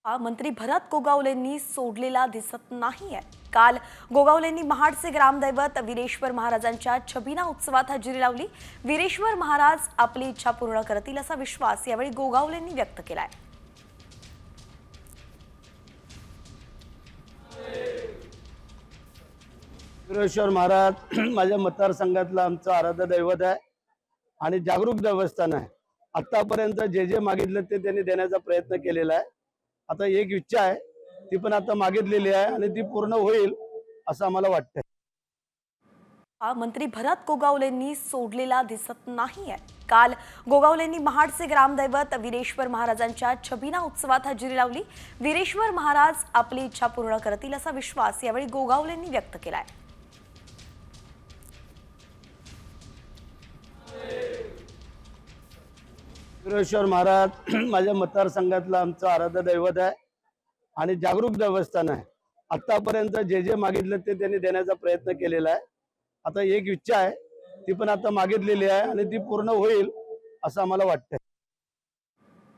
हा मंत्री भरत गोगावलेंनी सोडलेला दिसत नाहीये। काल गोगावलेंनी महाडचे ग्रामदैवत वीरेश्वर महाराजांच्या छबिना उत्सवात हजेरी लावली। वीरेश्वर महाराज आपली इच्छा पूर्ण करतील असा विश्वास यावेळी गोगावलेंनी व्यक्त केलाय। वीरेश्वर महाराज माझ्या मतदारसंघातलं आमचं आराध्य दैवत आहे आणि जागरूक देवस्थान आहे। आतापर्यंत जे जे मागितलं ते त्यांनी देण्याचा प्रयत्न केलेला आहे। आता एक इच्छा आहे ती पण आता मागितलेली आहे आणि ती पूर्ण होईल असं आम्हाला वाटतंय। हा मंत्री भरत गोगावलेंनी सोडलेला दिसत नाहीये। काल गोगावलेंनी महाडचे ग्रामदैवत वीरेश्वर महाराजांच्या छबिना उत्सवात हजेरी लावली। वीरेश्वर महाराज आपली इच्छा पूर्ण करतील असा विश्वास यावेळी गोगावलेंनी व्यक्त केलाय। वीरेश्वर महाराज माझ्या मतदारसंघातलं आमचं आराध्य दैवत आहे आणि जागरूक देवस्थान आहे। आतापर्यंत जे जे मागितलं ते त्यांनी देण्याचा प्रयत्न केलेला आहे। आता एक इच्छा आहे ती पण आता मागितलेली आहे आणि ती पूर्ण होईल असं आम्हाला वाटतंय।